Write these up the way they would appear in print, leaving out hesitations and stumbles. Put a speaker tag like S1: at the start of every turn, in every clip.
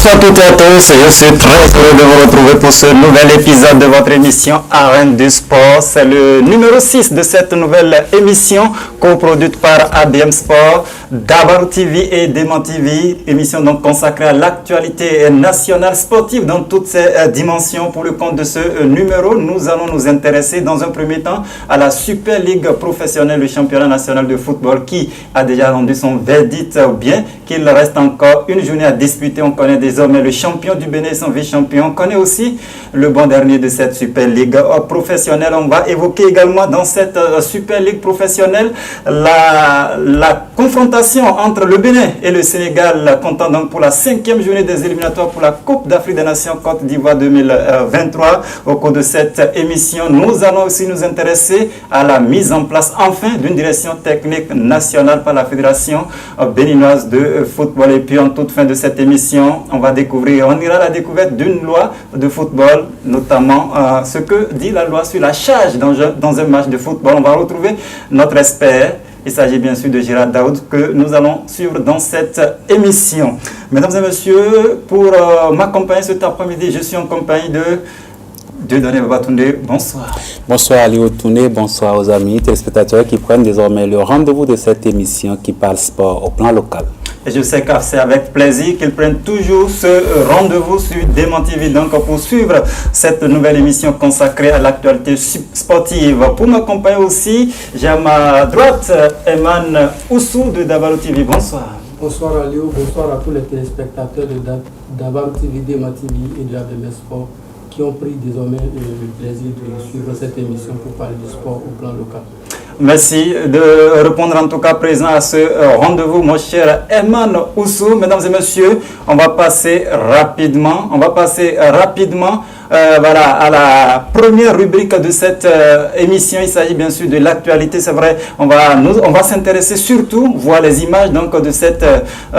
S1: Bonsoir à toutes et à tous, je suis très heureux de vous retrouver pour ce nouvel épisode de votre émission Arène du Sport. C'est le numéro 6 de cette nouvelle émission coproduite par ADM Sport, Dabar TV et Dément TV. Émission donc consacrée à l'actualité nationale sportive dans toutes ses dimensions. Pour le compte de ce numéro, nous allons nous intéresser dans un premier temps à la Super Ligue professionnelle, le championnat national de football qui a déjà rendu son verdict, bien qu'il reste encore une journée à disputer. On connaît désormais le champion du Bénin et son vice-champion. On connaît aussi le bon dernier de cette Super Ligue professionnelle. On va évoquer également dans cette Super Ligue professionnelle la confrontation entre le Bénin et le Sénégal, comptant donc pour la 5e journée des éliminatoires pour la Coupe d'Afrique des Nations Côte d'Ivoire 2023. Au cours de cette émission, nous allons aussi nous intéresser à la mise en place enfin d'une direction technique nationale par la Fédération béninoise de football. Et puis en toute fin de cette émission, on ira à la découverte d'une loi de football, notamment ce que dit la loi sur la charge dans un match de football. On va retrouver notre expert. Il s'agit bien sûr de Gérard Daoud que nous allons suivre dans cette émission. Mesdames et messieurs, pour m'accompagner cet après-midi, je suis en compagnie de Dieudonné Babatunde. Bonsoir.
S2: Bonsoir Ali Otouné, bonsoir aux amis téléspectateurs qui prennent désormais le rendez-vous de cette émission qui parle sport au plan local.
S1: Et je sais que c'est avec plaisir qu'ils prennent toujours ce rendez-vous sur Dément TV, donc pour suivre cette nouvelle émission consacrée à l'actualité sportive. Pour m'accompagner aussi, j'ai à ma droite Eman Oussou de Dabar TV. Bonsoir.
S3: Bonsoir Aliou, bonsoir à tous les téléspectateurs de Dabar TV, Dément TV et de ADM Sport qui ont pris désormais le plaisir de suivre cette émission pour parler du sport au plan local.
S1: Merci de répondre en tout cas présent à ce rendez-vous, mon cher Eman Oussou. Mesdames et messieurs, on va passer rapidement à la première rubrique de cette émission. Il s'agit bien sûr de l'actualité. C'est vrai, on va s'intéresser surtout, voir les images donc, de cette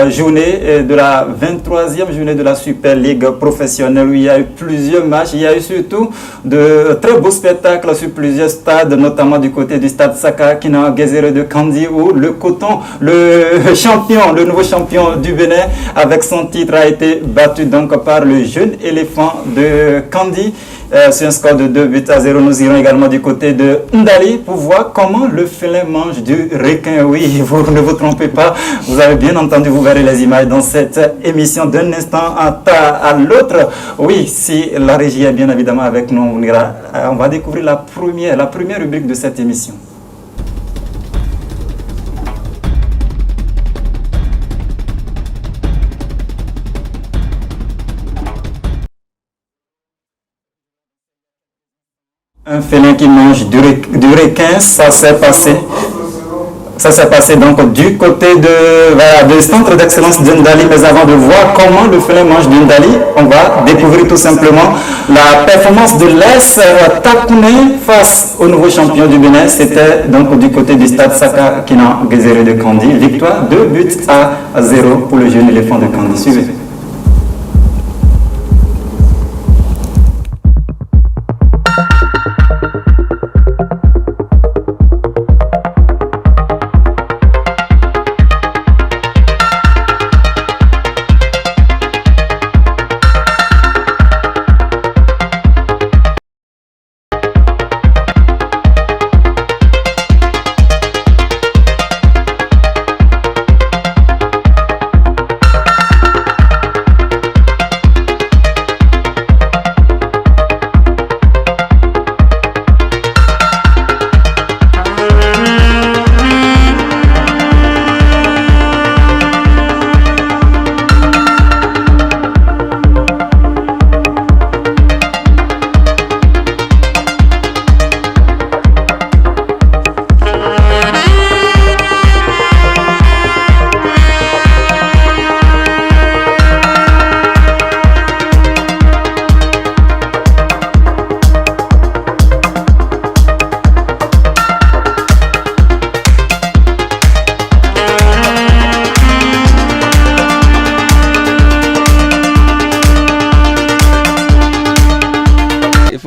S1: journée, de la 23e journée de la Super Ligue professionnelle où il y a eu plusieurs matchs. Il y a eu surtout de très beaux spectacles sur plusieurs stades, notamment du côté du stade Saka Kina Gezere de Kandi où le nouveau champion du Bénin avec son titre a été battu donc par le jeune éléphant de Kandi. C'est un score de 2-0. Nous irons également du côté de Ndali pour voir comment le félin mange du requin. Oui, vous ne vous trompez pas. Vous avez bien entendu, vous verrez les images dans cette émission d'un instant à l'autre. Oui, si la régie est bien évidemment avec nous, on va découvrir la première rubrique de cette émission. Un félin qui mange du requin, ça s'est passé donc du côté de centre d'excellence d'Ndali. Mais avant de voir comment le félin mange d'Ndali, on va découvrir tout simplement la performance de l'AS Takouné face au nouveau champion du Bénin. C'était donc du côté du stade Saka Kina Gezere de Kandi. Victoire 2-0 pour le jeune éléphant de Kandi. Suivez.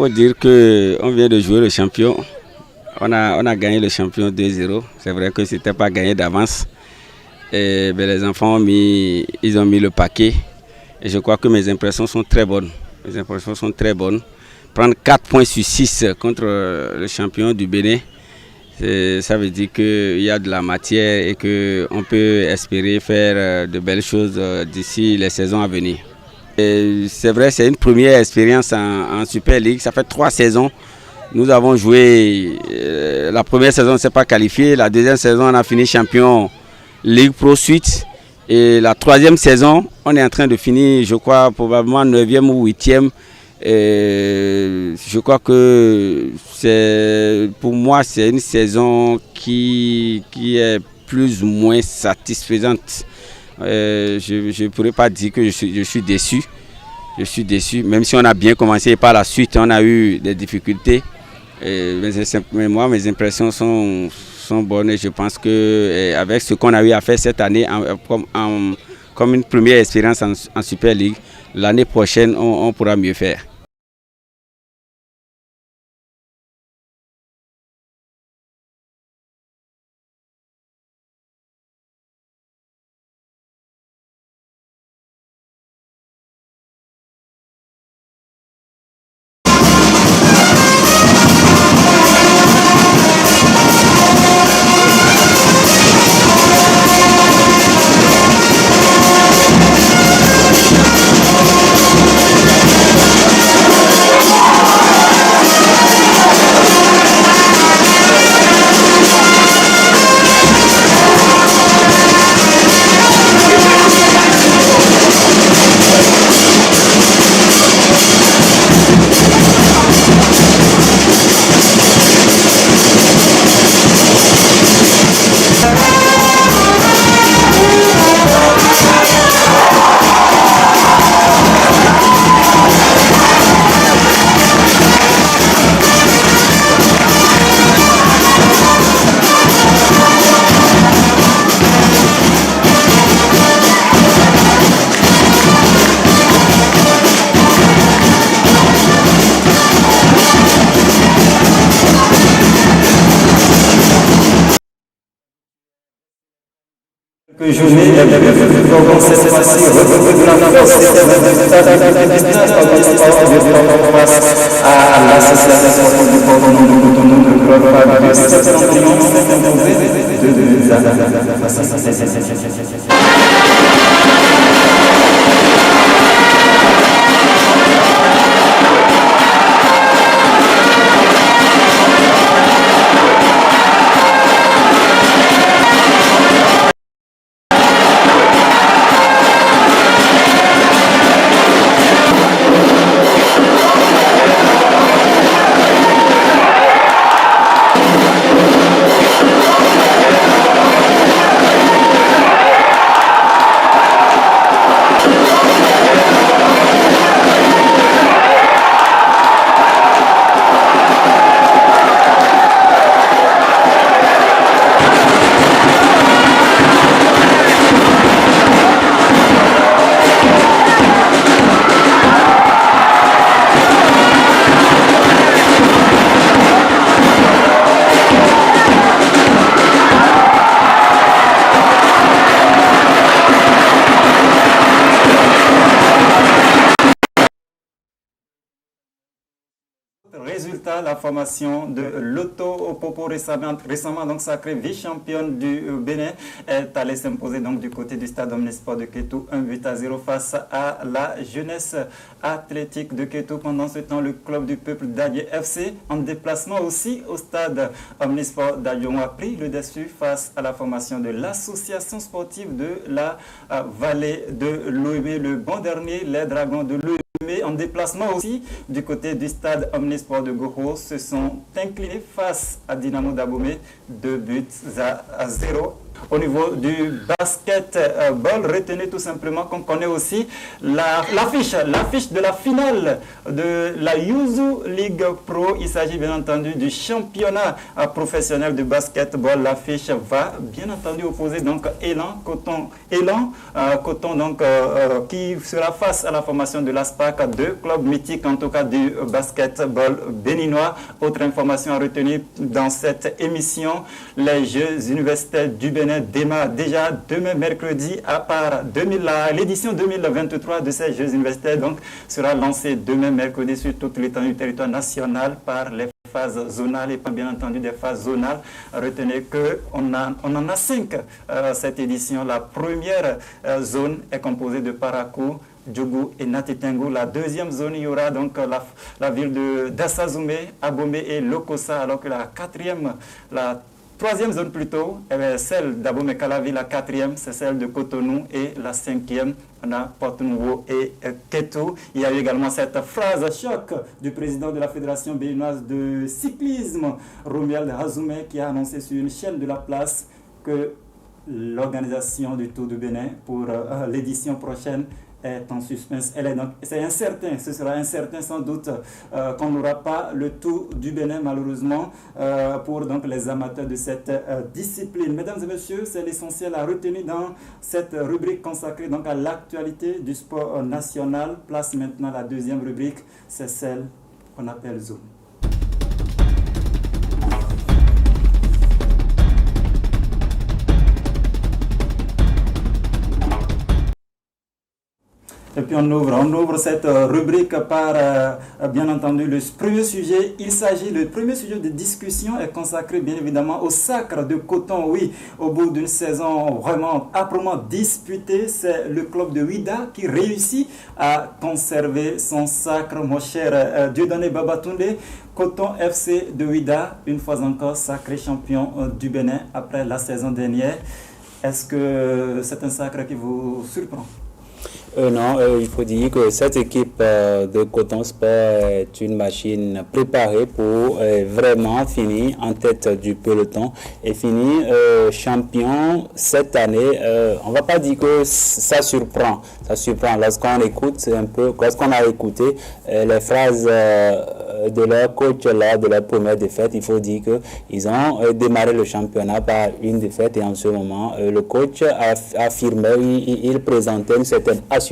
S4: faut dire qu'on vient de jouer le champion. On a gagné le champion 2-0. C'est vrai que ce n'était pas gagné d'avance. Les enfants ont mis le paquet. Et je crois que mes impressions sont très bonnes. Mes impressions sont très bonnes. Prendre 4 points sur 6 contre le champion du Bénin, ça veut dire qu'il y a de la matière et qu'on peut espérer faire de belles choses d'ici les saisons à venir. C'est vrai, c'est une première expérience en Super League. Ça fait 3 saisons. Nous avons joué, la première saison on ne s'est pas qualifié, la deuxième saison on a fini champion Ligue Pro Suite. Et la 3e saison, on est en train de finir, je crois, probablement 9e ou 8e. Je crois que pour moi, c'est une saison qui est plus ou moins satisfaisante. Je ne pourrais pas dire que je suis déçu. Je suis déçu, même si on a bien commencé et par la suite, on a eu des difficultés. Mais moi, mes impressions sont bonnes et je pense qu'avec ce qu'on a eu à faire cette année comme une première expérience en Super League, l'année prochaine, on pourra mieux faire.
S1: Que je n'ai donc cette fois-ci retrouvé la force face à l'association du Cotonou de Cotonou de septentrion s'est imposé de Résultat, la formation de Loto Popo récemment donc sacrée vice-championne du Bénin est allée s'imposer donc du côté du stade Omnisport de Kétou 1-0 face à la jeunesse athlétique de Kétou. Pendant ce temps, le club du peuple d'Adié FC en déplacement aussi au stade Omnisport d'Adion a pris le dessus face à la formation de l'association sportive de la vallée de Lomé. Le bon dernier, les Dragons de Lomé, en déplacement aussi du côté du stade Omnisport de Goro, se sont inclinés face à Dynamo d'Abomey 2-0. Au niveau du basketball, retenez tout simplement qu'on connaît aussi l'affiche de la finale de la Yuzu League Pro. Il s'agit bien entendu du championnat professionnel de basketball. L'affiche va bien entendu opposer donc Élan Coton donc qui sera face à la formation de l'ASPAC, deux clubs mythiques en tout cas du basketball béninois. Autre information à retenir dans cette émission, les Jeux universitaires du Bénin Bénin démarre déjà demain mercredi à part l'édition 2023 de ces Jeux universitaires donc sera lancée demain mercredi sur toute l'étendue du territoire national par les phases zonales et pas bien entendu des phases zonales. Retenez qu'on en a 5 cette édition. La première zone est composée de Parakou, Djougou et Natitengu. La deuxième zone, il y aura donc la ville d'Assazoumé, Abomey et Lokossa, alors que la troisième zone plutôt, celle d'Abomey-Calavi, la quatrième, c'est celle de Cotonou et la cinquième, on a Porto-Nouveau et Keto. Il y a eu également cette phrase choc du président de la Fédération béninoise de cyclisme, Romuald Hazoumé, qui a annoncé sur une chaîne de la place que l'organisation du Tour du Bénin pour l'édition prochaine est en suspense. C'est incertain, ce sera incertain sans doute qu'on n'aura pas le Tour du Bénin malheureusement pour donc les amateurs de cette discipline. Mesdames et messieurs, c'est l'essentiel à retenir dans cette rubrique consacrée donc à l'actualité du sport national. Place maintenant la deuxième rubrique, c'est celle qu'on appelle Zoom. Et puis on ouvre cette rubrique par, bien entendu, le premier sujet. Le premier sujet de discussion est consacré bien évidemment au sacre de Coton. Oui, au bout d'une saison vraiment âprement disputée, c'est le club de Ouida qui réussit à conserver son sacre, mon cher Dieudonné Babatunde. Coton FC de Ouida, une fois encore sacré champion du Bénin après la saison dernière. Est-ce que c'est un sacre qui vous surprend?
S2: Non, il faut dire que cette équipe de Coton Sport est une machine préparée pour vraiment finir en tête du peloton et finir champion cette année. On ne va pas dire que ça surprend. Ça surprend lorsqu'on écoute un peu, lorsqu'on a écouté les phrases de leur coach lors de leur première défaite. Il faut dire qu'ils ont démarré le championnat par une défaite et en ce moment, le coach affirmait, il présentait une certaine assurance.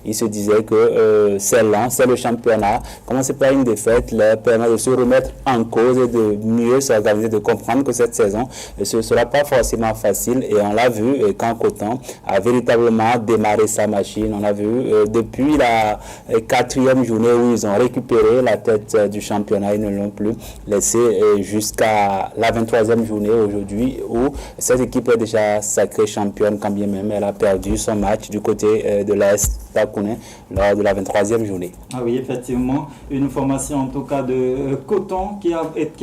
S2: Il se disait que c'est lent, c'est le championnat. Commencer par une défaite leur permet de se remettre en cause et de mieux s'organiser, de comprendre que cette saison, ce ne sera pas forcément facile. Et on l'a vu quand Coton a véritablement démarré sa machine. On a vu depuis la 4e journée où ils ont récupéré la tête du championnat, ils ne l'ont plus laissé jusqu'à la 23e journée aujourd'hui où cette équipe est déjà sacrée championne quand bien même elle a perdu son match du côté de l'Est Takouné lors de la 23e journée.
S1: Ah oui, effectivement, une formation en tout cas de Coton qui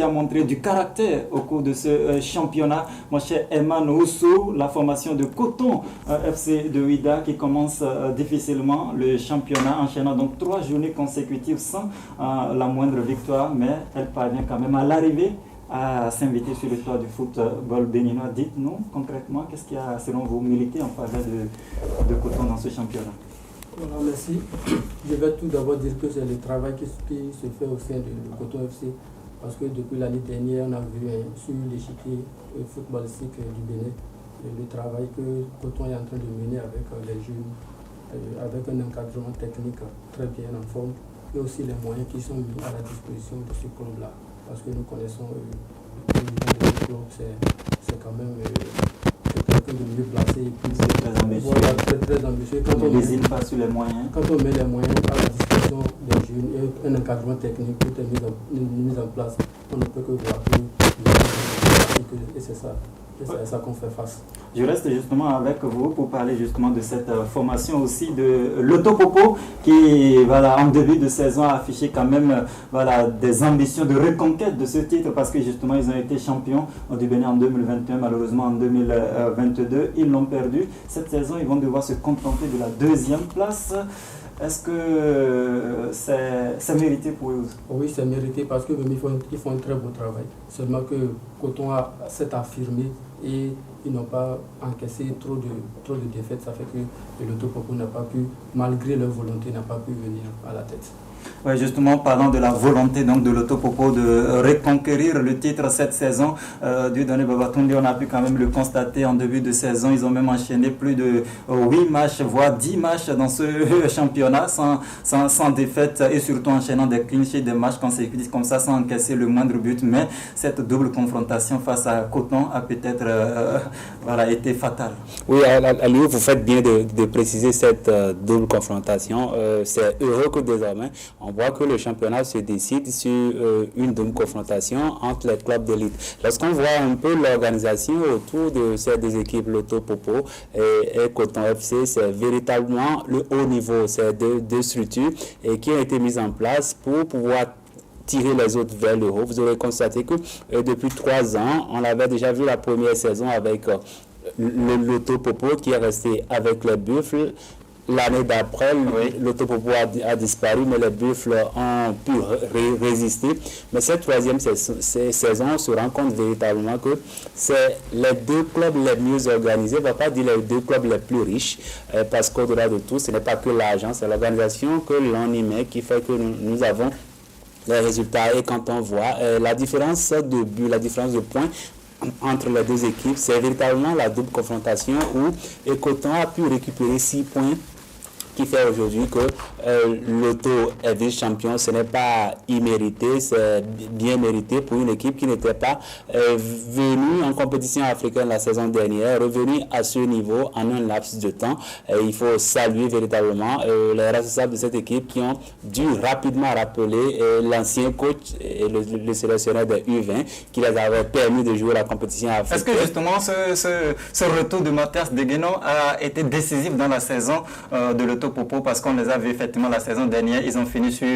S1: a montré du caractère au cours de ce championnat. Mon cher Eman Oussou, la formation de Coton FC de Ouida qui commence difficilement le championnat, enchaînant donc 3 journées consécutives sans la moindre victoire, mais elle parvient quand même à l'arrivée à s'inviter sur le toit du football béninois. Dites-nous concrètement, qu'est-ce qui a selon vous milité en faveur de Coton dans ce championnat?
S3: Voilà, merci. Je vais tout d'abord dire que c'est le travail qui se fait au sein de Coton FC, parce que depuis l'année dernière, on a vu sur l'échiquier footballistique du Bénin le travail que Coton est en train de mener avec les jeunes, avec un encadrement technique très bien en forme, et aussi les moyens qui sont mis à la disposition de ce club-là. Parce que nous connaissons le président de ce club, c'est quand même quelqu'un de mieux placé. Et puis
S1: c'est très ambitieux.
S3: Voilà, très ambitieux.
S1: Quand on n'hésite pas sur les moyens.
S3: Quand on met les moyens à la disposition des jeunes et un encadrement technique, tout est mis en place, on ne peut que voir et c'est ça. C'est à ça qu'on fait face.
S1: Je reste justement avec vous pour parler justement de cette formation aussi de l'Autopopo qui, voilà, en début de saison a affiché quand même des ambitions de reconquête de ce titre parce que justement ils ont été champions du Bénin en 2021, malheureusement en 2022 ils l'ont perdu. Cette saison ils vont devoir se contenter de la 2e place. Est-ce que c'est mérité pour eux?
S3: Oui, c'est mérité parce que ils font un très beau travail. Seulement que Coton s'est affirmé et ils n'ont pas encaissé trop de défaites. Ça fait que l'Autopopo n'a pas pu, malgré leur volonté, n'a pas pu venir à la tête.
S1: Oui, justement, parlant de la volonté donc, de Loto Popo de reconquérir le titre cette saison, Dieudonné Babatunde, on a pu quand même le constater en début de saison. Ils ont même enchaîné plus de 8 matchs, voire 10 matchs dans ce championnat sans défaite et surtout enchaînant des clean sheets, des matchs consécutifs comme ça sans encaisser le moindre but. Mais cette double confrontation face à Coton a peut-être été fatale.
S2: Oui, Aliou, vous faites bien de préciser cette double confrontation. C'est heureux que désormais, on voit que le championnat se décide sur une double confrontation entre les clubs d'élite. Lorsqu'on voit un peu l'organisation autour de ces deux équipes, Loto Popo et Coton FC, c'est véritablement le haut niveau. C'est deux structures qui ont été mises en place pour pouvoir tirer les autres vers le haut. Vous aurez constaté que depuis 3 ans, on avait déjà vu la première saison avec le Loto Popo qui est resté avec les Buffles. L'année d'après, Loto Popo a disparu, mais les Buffles ont pu résister. Mais cette troisième saison, on se rend compte véritablement que c'est les deux clubs les mieux organisés, on ne va pas dire les deux clubs les plus riches, parce qu'au-delà de tout, ce n'est pas que l'argent, c'est l'organisation que l'on y met qui fait que nous avons les résultats. Et quand on voit la différence de but, la différence de points entre les deux équipes, c'est véritablement la double confrontation où Coton a pu récupérer 6 points qui fait aujourd'hui que Loto est vice-champion. Ce n'est pas immérité, c'est bien mérité pour une équipe qui n'était pas venue en compétition africaine la saison dernière, revenue à ce niveau en un laps de temps. Il faut saluer véritablement les responsables de cette équipe qui ont dû rapidement rappeler l'ancien coach et le sélectionneur de U20 qui les avait permis de jouer la compétition africaine.
S1: Est-ce que justement ce retour de Mathias Deguenon a été décisif dans la saison de Loto Popo, parce qu'on les a vus effectivement la saison dernière, ils ont fini sur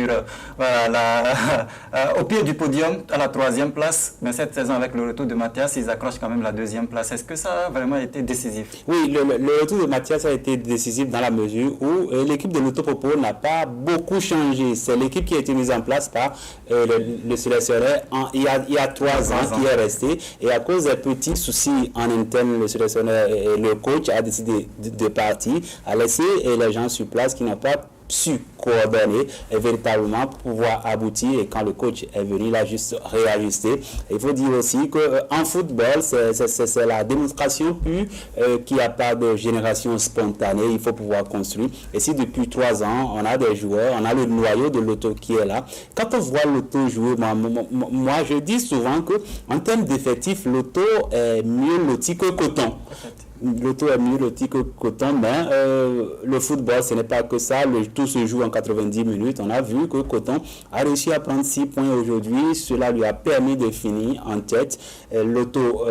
S1: au pied du podium à la 3e place, mais cette saison avec le retour de Mathias, ils accrochent quand même la 2e place. Est-ce que ça a vraiment été décisif?
S2: Oui, le retour de Mathias a été décisif dans la mesure où l'équipe de Loto Popo n'a pas beaucoup changé. C'est l'équipe qui a été mise en place par le sélectionneur il y a 3 ans qui est resté, et à cause des petits soucis en interne, le sélectionneur et le coach a décidé de partir, a laissé les gens sur place qui n'ont pas su coordonner et véritablement pouvoir aboutir, et quand le coach est venu, il a juste réajusté. Il faut dire aussi qu'en football, c'est la démonstration pure qu'il n'y a pas de génération spontanée, il faut pouvoir construire. Et si depuis 3 ans, on a des joueurs, on a le noyau de Loto qui est là, quand on voit Loto jouer, moi je dis souvent qu'en termes d'effectifs, Loto est mieux loti que Coton. Loto est mieux loti que Coton, mais le football, ce n'est pas que ça. Tout se joue en 90 minutes. On a vu que Coton a réussi à prendre 6 points aujourd'hui. Cela lui a permis de finir en tête. Loto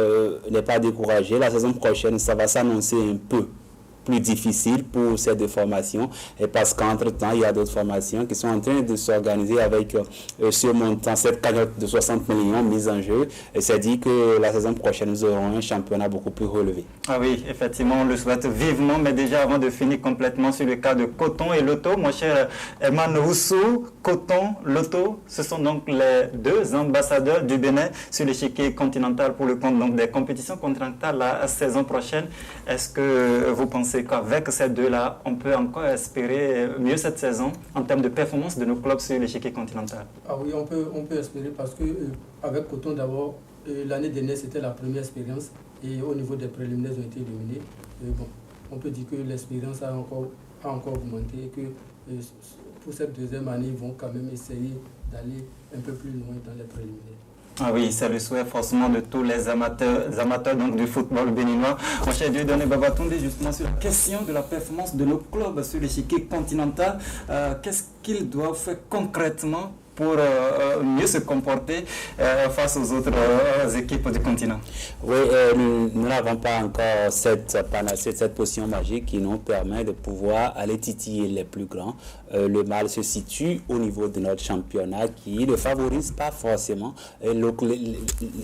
S2: n'est pas découragé. La saison prochaine, ça va s'annoncer un peu plus difficile pour ces deux formations, et parce qu'entre-temps, il y a d'autres formations qui sont en train de s'organiser avec ce montant, cette cagnotte de 60 millions mise en jeu, et c'est dit que la saison prochaine, nous aurons un championnat beaucoup plus relevé.
S1: Ah oui, effectivement, on le souhaite vivement, mais déjà avant de finir complètement sur le cas de Coton et Loto, mon cher Eman Rousseau, Coton, Loto, ce sont donc les deux ambassadeurs du Bénin sur l'échiquier continental pour le compte donc des compétitions continentales la saison prochaine. Est-ce que vous pensez qu'avec ces deux-là, on peut encore espérer mieux cette saison en termes de performance de nos clubs sur l'échiquier continental?
S3: Ah oui, on peut espérer, parce que avec Coton d'abord, l'année dernière c'était la première expérience, et au niveau des préliminaires ils ont été éliminés. Bon, on peut dire que l'expérience a encore augmenté, et que pour cette deuxième année, ils vont quand même essayer d'aller un peu plus loin dans les préliminaires.
S1: Ah oui, c'est le souhait forcément de tous les amateurs donc, du football béninois. Mon cher Dieudonné Babatunde, justement sur la question de la performance de nos clubs sur l'échiquier continental, qu'est-ce qu'ils doivent faire concrètement pour mieux se comporter face aux autres équipes du continent?
S2: Oui, nous n'avons pas encore cette potion magique qui nous permet de pouvoir aller titiller les plus grands. Le mal se situe au niveau de notre championnat qui ne favorise pas forcément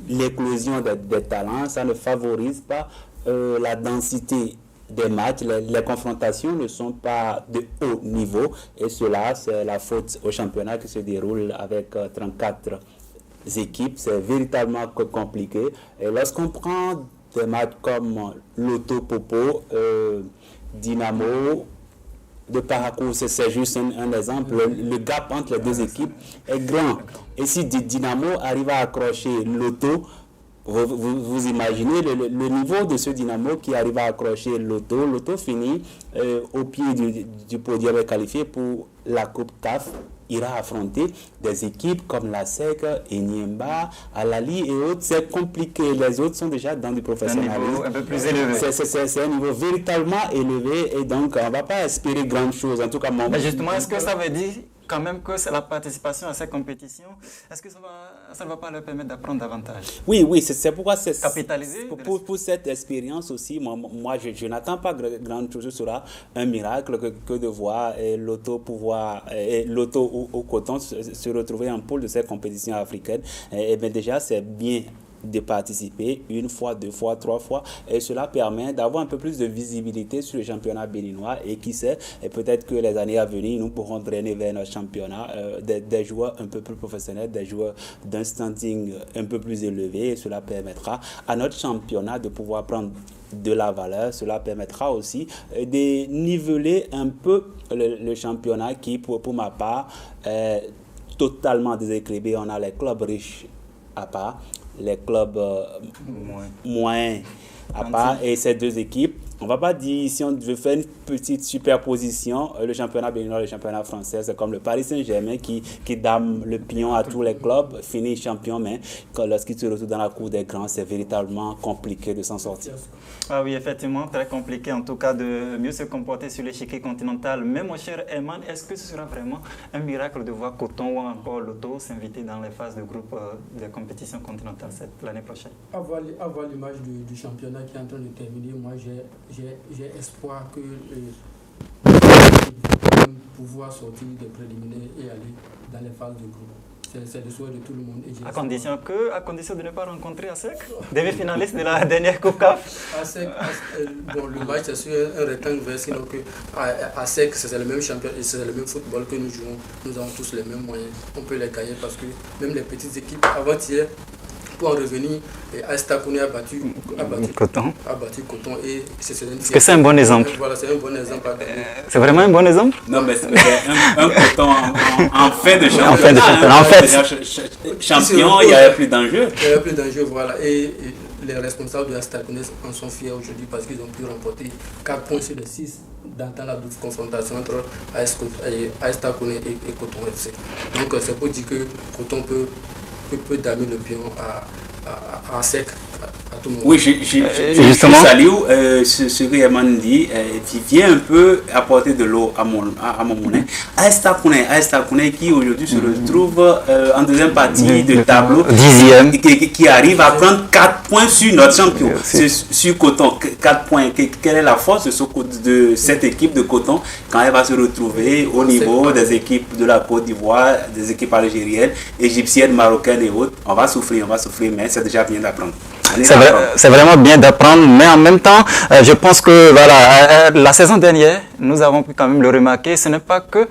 S2: l'éclosion des talents, ça ne favorise pas la densité des matchs, les confrontations ne sont pas de haut niveau, et cela c'est la faute au championnat qui se déroule avec 34 équipes. C'est véritablement compliqué, et lorsqu'on prend des matchs comme Loto Popo, Dynamo, de parcours, c'est juste un exemple. Le gap entre les deux équipes est grand. Et si Dynamo arrive à accrocher Lotto, vous imaginez le niveau de ce Dynamo qui arrive à accrocher Lotto. Lotto finit au pied du podium qualifié pour la Coupe CAF. Ira affronter des équipes comme la SEC, Enyimba, Alali et autres. C'est compliqué. Les autres sont déjà dans du professionnalisme.
S1: Un niveau un peu plus élevé.
S2: C'est un niveau véritablement élevé et donc on ne va pas espérer grand chose. En tout cas,
S1: mais justement, est-ce que ça veut dire quand même que c'est la participation à ces compétitions? Est-ce que ça ne va pas leur permettre d'apprendre davantage?
S2: Oui, c'est pourquoi c'est
S1: capitaliser.
S2: Pour cette expérience aussi, moi je n'attends pas grand chose. Ce sera un miracle que de voir Lotto au Coton se retrouver en pôle de ces compétitions africaines. Et bien déjà, c'est bien de participer une fois, deux fois, trois fois, et cela permet d'avoir un peu plus de visibilité sur le championnat béninois, et qui sait, et peut-être que les années à venir nous pourrons drainer vers notre championnat des joueurs un peu plus professionnels, des joueurs d'un standing un peu plus élevé, et cela permettra à notre championnat de pouvoir prendre de la valeur. Cela permettra aussi de niveler un peu le championnat qui pour ma part est totalement déséquilibré. On a les clubs riches à part, les clubs moins à part, et ces deux équipes. On ne va pas dire, si on veut faire une petite superposition, le championnat béninois, le championnat français, c'est comme le Paris Saint-Germain qui dame le pion à tous les clubs, finit champion, mais lorsqu'il se retrouve dans la cour des grands, c'est véritablement compliqué de s'en sortir.
S1: Ah oui, effectivement, très compliqué en tout cas de mieux se comporter sur l'échiquier continental. Mais mon cher Eman, est-ce que ce sera vraiment un miracle de voir Coton ou encore Lotto s'inviter dans les phases de groupe de compétition continentale l'année prochaine?
S3: Avoir l'image du championnat qui est en train de terminer, moi j'ai espoir que pouvoir sortir des préliminaires et aller dans les phases de groupe. C'est le souhait de tout le monde.
S1: À condition de ne pas rencontrer ASEC, demi-finaliste de la dernière Coupe CAF.
S3: ASEC, le match c'est sur un rectangle vert, sinon que ASEC c'est le même champion et c'est le même football que nous jouons. Nous avons tous les mêmes moyens. On peut les gagner parce que même les petites équipes avant-hier, pour en revenir, AS Takouni a battu Coton. Et est-ce
S1: que c'est un bon exemple?
S3: Voilà, c'est un bon exemple.
S1: C'est vraiment un bon exemple?
S2: Non, mais c'est un Coton en fin de championnat.
S1: En fait,
S2: champion, il n'y avait plus d'enjeu.
S3: Il n'y avait plus d'enjeu, voilà. Et les responsables de AS Takouni en sont fiers aujourd'hui parce qu'ils ont pu remporter 4 points sur les 6 dans la double confrontation entre AS Takouni et Coton FC. Donc c'est pour dire que Coton peut damer le pion à sec à tout moment.
S2: Oui, je salue ce que Yaman dit, qui vient un peu apporter de l'eau à mon moulin. AS Takouni qui aujourd'hui se retrouve en deuxième partie de tableau, 10e, qui arrive à prendre 4 points sur notre champion, sur Coton. 4 points. Quelle est la force de cette équipe de Coton quand elle va se retrouver au niveau des équipes de la Côte d'Ivoire, des équipes algériennes, égyptiennes, marocaines et autres? On va souffrir, mais c'est déjà bien d'apprendre.
S1: C'est vraiment bien d'apprendre, mais en même temps, je pense que la saison dernière, nous avons pu quand même le remarquer, ce n'est pas que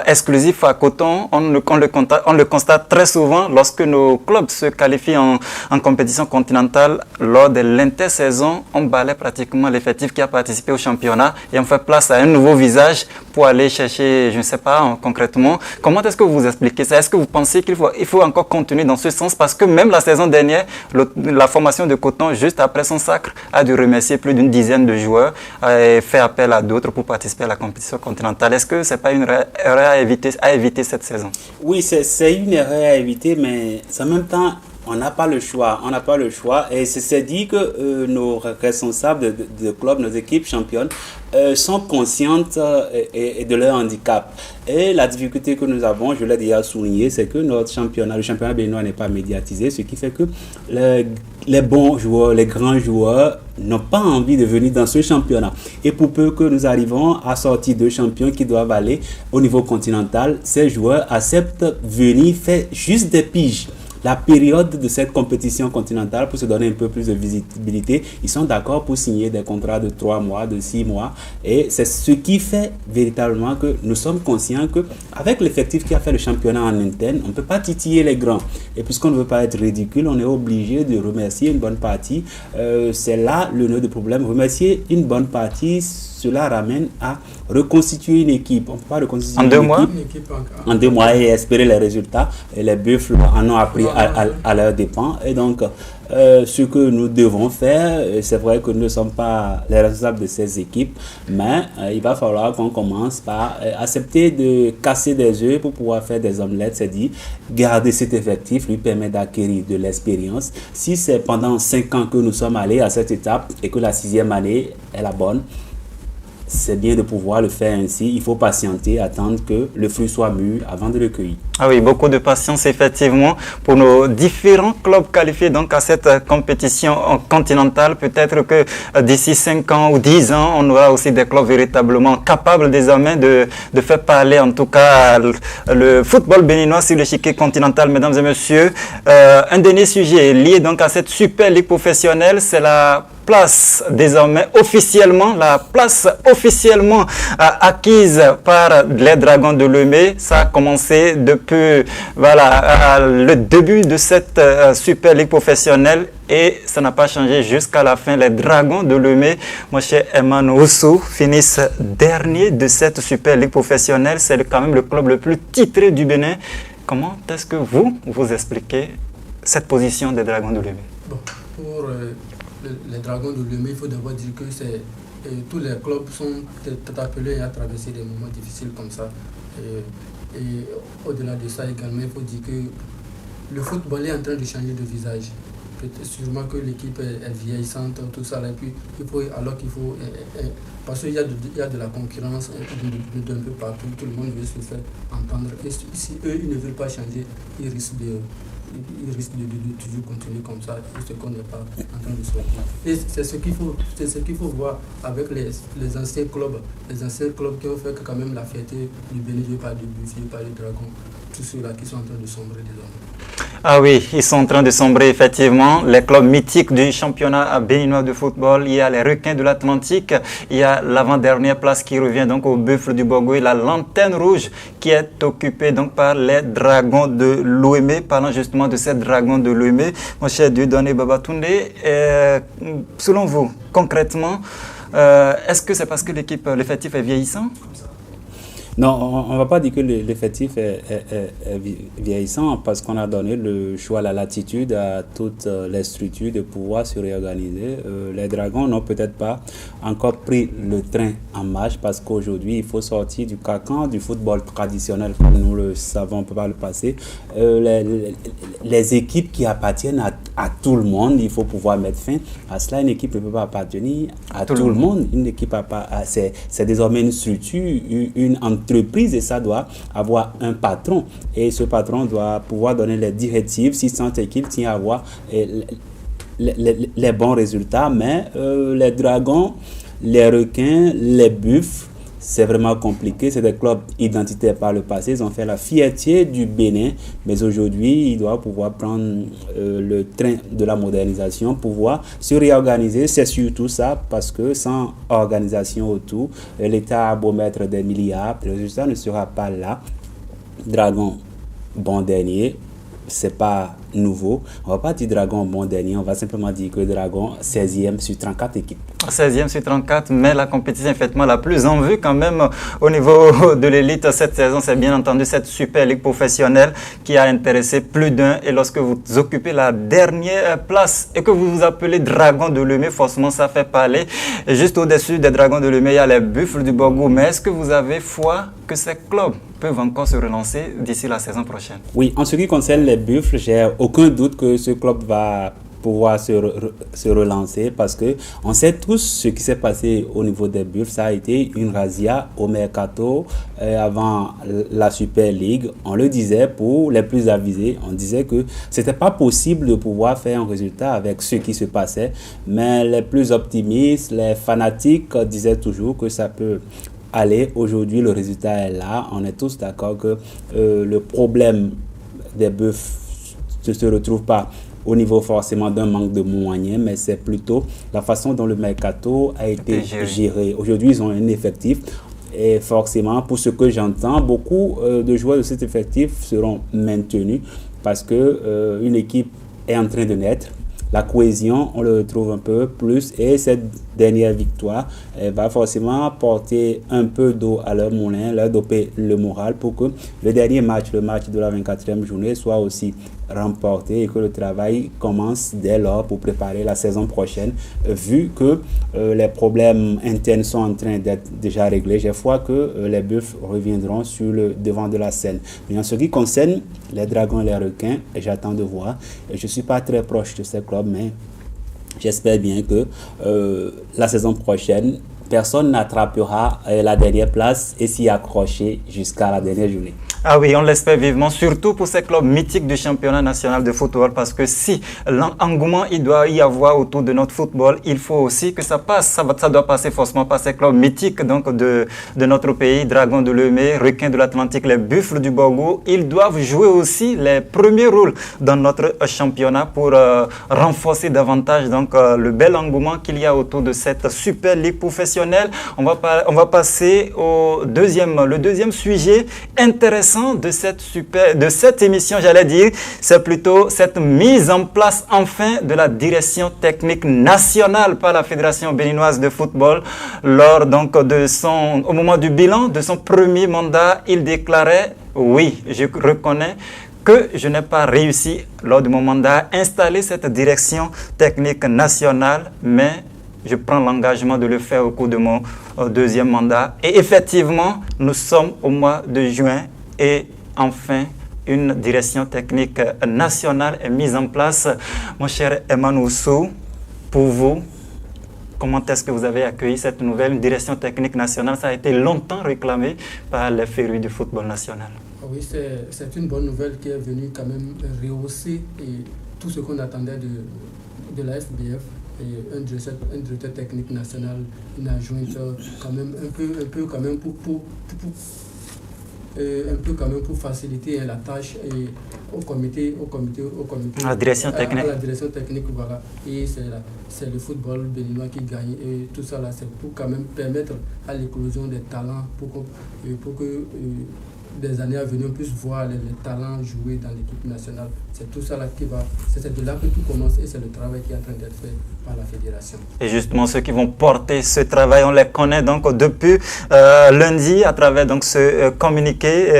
S1: exclusif à Coton, on le constate très souvent lorsque nos clubs se qualifient en compétition continentale. Lors de l'intersaison, on balaie pratiquement l'effectif qui a participé au championnat et on fait place à un nouveau visage pour aller chercher, je ne sais pas concrètement. Comment est-ce que vous expliquez ça? Est-ce que vous pensez qu'il faut encore continuer dans ce sens? Parce que même la saison dernière, la formation de Coton, juste après son sacre, a dû remercier plus d'une dizaine de joueurs et fait appel à d'autres pour participer à la compétition continentale. Est-ce que ce n'est pas une erreur à éviter cette saison?
S2: Oui, c'est une erreur à éviter, mais en même temps, on n'a pas le choix. Et c'est dit que nos responsables de clubs, nos équipes championnes, sont conscientes de leur handicap. Et la difficulté que nous avons, je l'ai déjà souligné, c'est que le championnat béninois n'est pas médiatisé, ce qui fait que les bons joueurs, les grands joueurs n'ont pas envie de venir dans ce championnat. Et pour peu que nous arrivons à sortir deux champions qui doivent aller au niveau continental, ces joueurs acceptent venir faire juste des piges. La période de cette compétition continentale, pour se donner un peu plus de visibilité, ils sont d'accord pour signer des contrats de 3 mois, de 6 mois. Et c'est ce qui fait véritablement que nous sommes conscients qu'avec l'effectif qui a fait le championnat en interne, on ne peut pas titiller les grands. Et puisqu'on ne veut pas être ridicule, on est obligé de remercier une bonne partie. C'est là le nœud du problème. Remercier une bonne partie cela ramène à reconstituer une équipe. On ne peut pas reconstituer
S1: en
S2: une
S1: 2 mois
S3: équipe
S2: en 2 mois et espérer les résultats. Et les Buffles en ont appris à leurs dépens. Et donc, ce que nous devons faire, c'est vrai que nous ne sommes pas les responsables de ces équipes, mais il va falloir qu'on commence par accepter de casser des œufs pour pouvoir faire des omelettes. C'est dit, garder cet effectif lui permet d'acquérir de l'expérience. Si c'est pendant 5 ans que nous sommes allés à cette étape et que la 6e année est la bonne, c'est bien de pouvoir le faire ainsi. Il faut patienter, attendre que le fruit soit mûr avant de le cueillir.
S1: Ah oui, beaucoup de patience effectivement pour nos différents clubs qualifiés donc à cette compétition continentale. Peut-être que d'ici 5 ans ou 10 ans, on aura aussi des clubs véritablement capables désormais de faire parler en tout cas le football béninois sur l'échiquier continental. Mesdames et messieurs, un dernier sujet lié donc à cette Super Ligue professionnelle, c'est la place désormais officiellement, acquise par les Dragons de Lemay. Ça a commencé depuis le début de cette Super Ligue professionnelle et ça n'a pas changé jusqu'à la fin. Les Dragons de Lemay, mon cher Eman Oussou, finissent dernier de cette Super Ligue professionnelle. C'est quand même le club le plus titré du Bénin. Comment est-ce que vous expliquez cette position des Dragons de Lemay?
S3: Bon, pour les Dragons de Lemay, il faut d'abord dire que tous les clubs sont appelés à traverser des moments difficiles comme ça. Et au-delà de ça également, il faut dire que le football est en train de changer de visage. Sûrement que l'équipe est vieillissante, tout ça. Et puis, parce qu'il y a de la concurrence d'un peu partout, tout le monde veut se faire entendre. Et si eux, ils ne veulent pas changer, ils risquent de toujours continuer comme ça, ce qu'on n'est pas en train de souhaiter. Et c'est ce qu'il faut voir avec les anciens clubs qui ont fait quand même la fierté du Bénin, par du Buffy, par les Dragons, tous ceux-là qui sont en train de sombrer désormais.
S1: Ah oui, ils sont en train de sombrer effectivement. Les clubs mythiques du championnat béninois de football, il y a les Requins de l'Atlantique, il y a l'avant-dernière place qui revient donc au Buffle du Bogo et la Lanterne Rouge qui est occupée donc par les Dragons de Lemay. Parlant justement de ces Dragons de Lemay, mon cher Dieudonné Babatunde, selon vous, concrètement, est-ce que c'est parce que l'effectif est vieillissant?
S2: Non, on ne va pas dire que l'effectif est vieillissant parce qu'on a donné le choix, la latitude à toutes les structures de pouvoir se réorganiser. Les Dragons n'ont peut-être pas encore pris le train en marche parce qu'aujourd'hui, il faut sortir du carcan du football traditionnel comme nous le savons par le passé. Les équipes qui appartiennent à tout le monde, il faut pouvoir mettre fin à cela. Une équipe ne peut pas appartenir à tout le monde. Une équipe, c'est désormais une structure, une entreprise et ça doit avoir un patron et ce patron doit pouvoir donner les directives si cette équipe tient à avoir les bons résultats. Mais les Dragons, les Requins, les Buffles, c'est vraiment compliqué. C'est des clubs identitaires par le passé. Ils ont fait la fierté du Bénin. Mais aujourd'hui, ils doivent pouvoir prendre le train de la modernisation, pouvoir se réorganiser. C'est surtout ça parce que sans organisation autour, l'État a beau mettre des milliards, le résultat ne sera pas là. Dragon, bon dernier. C'est pas nouveau. On va pas dire Dragon bon dernier, on va simplement dire que Dragon 16e sur 34 équipes.
S1: 16e sur 34, mais la compétition est effectivement la plus en vue quand même au niveau de l'élite cette saison. C'est bien entendu cette Super Ligue professionnelle qui a intéressé plus d'un. Et lorsque vous occupez la dernière place et que vous vous appelez Dragon de Lemay, forcément ça fait parler. Et juste au-dessus des Dragons de Lemay, il y a les Buffles du Bogo. Mais est-ce que vous avez foi que ces clubs peuvent encore se relancer d'ici la saison prochaine?
S2: Oui, en ce qui concerne les Buffles, j'ai aucun doute que ce club va pouvoir se relancer parce que on sait tous ce qui s'est passé au niveau des Buffles. Ça a été une razzia au mercato avant la Super League. On le disait pour les plus avisés, on disait que c'était pas possible de pouvoir faire un résultat avec ce qui se passait, mais les plus optimistes, les fanatiques disaient toujours que ça peut aller. Aujourd'hui, le résultat est là. On est tous d'accord que le problème des Buffles ne se retrouve pas au niveau forcément d'un manque de moyens, mais c'est plutôt la façon dont le mercato a été géré. Aujourd'hui, ils ont un effectif et forcément, pour ce que j'entends, beaucoup de joueurs de cet effectif seront maintenus parce que une équipe est en train de naître. la cohésion, on le retrouve un peu plus. Et cette dernière victoire va forcément porter un peu d'eau à leur moulin, leur doper le moral pour que le dernier match, le match de la 24e journée, soit aussi remporté et que le travail commence dès lors pour préparer la saison prochaine, vu que les problèmes internes sont en train d'être déjà réglés. J'ai foi que les Buffles reviendront sur le devant de la scène. Mais en ce qui concerne les Dragons et les Requins, j'attends de voir. Je ne suis pas très proche de ces clubs, mais j'espère bien que la saison prochaine, personne n'attrapera la dernière place et s'y accrocher jusqu'à la dernière journée.
S1: Ah oui, on l'espère vivement, surtout pour ces clubs mythiques du championnat national de football, parce que si l'engouement il doit y avoir autour de notre football, il faut aussi que ça passe, ça doit passer forcément par ces clubs mythiques donc de notre pays, Dragons de Lemay, Requins de l'Atlantique, les Buffles du Borgo. Ils doivent jouer aussi les premiers rôles dans notre championnat pour renforcer davantage donc le bel engouement qu'il y a autour de cette super ligue professionnelle. On va passer au le deuxième sujet intéressant de cette émission, j'allais dire, c'est plutôt cette mise en place enfin de la direction technique nationale par la Fédération béninoise de football. Lors donc au moment du bilan de son premier mandat, il déclarait: oui, je reconnais que je n'ai pas réussi lors de mon mandat à installer cette direction technique nationale, mais je prends l'engagement de le faire au cours de mon deuxième mandat. Et effectivement, nous sommes au mois de juin et enfin, une direction technique nationale est mise en place. Mon cher Emmanuel Oussou, pour vous, comment est-ce que vous avez accueilli cette nouvelle direction technique nationale? Ça a été longtemps réclamé par les férus du football national.
S3: Oui, c'est une bonne nouvelle qui est venue quand même rehausser tout ce qu'on attendait de la FBF. Et un directeur technique national, une adjointe quand même un peu quand même pour faciliter la tâche et au comité
S1: la direction technique.
S3: La direction technique, voilà. Et c'est le football béninois qui gagne. Et tout ça là, c'est pour quand même permettre à l'éclosion des talents pour que des années à venir, on puisse voir les talents jouer dans l'équipe nationale. C'est tout ça là c'est de là que tout commence et c'est le travail qui est en train d'être fait par la fédération.
S1: Et justement, ceux qui vont porter ce travail, on les connaît donc depuis lundi à travers donc ce communiqué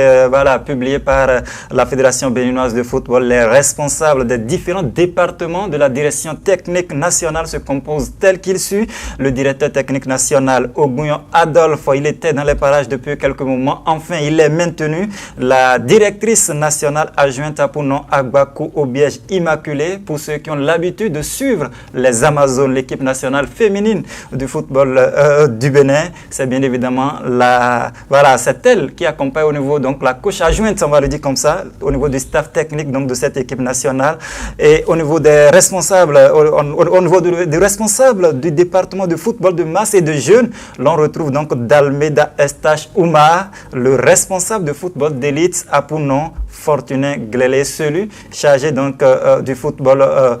S1: publié par la Fédération béninoise de football. Les responsables des différents départements de la direction technique nationale se composent tels qu'ils suivent. Le directeur technique national, Ogouyon Adolphe, il était dans les parages depuis quelques moments. Enfin, il est maintenu. La directrice nationale adjointe a pour nom Agbakou Obiège Immaculée. Pour ceux qui ont l'habitude de suivre les Amazones, l'équipe nationale féminine du football du Bénin, c'est bien évidemment c'est elle qui accompagne au niveau, donc la coach adjointe, on va le dire comme ça, au niveau du staff technique donc de cette équipe nationale. Et au niveau des responsables, au niveau des responsables du département de football de masse et de jeunes, l'on retrouve donc Dalmeda Estache Oumar, le responsable de football d'élite a pour nom Fortuné Glélé, celui chargé donc du football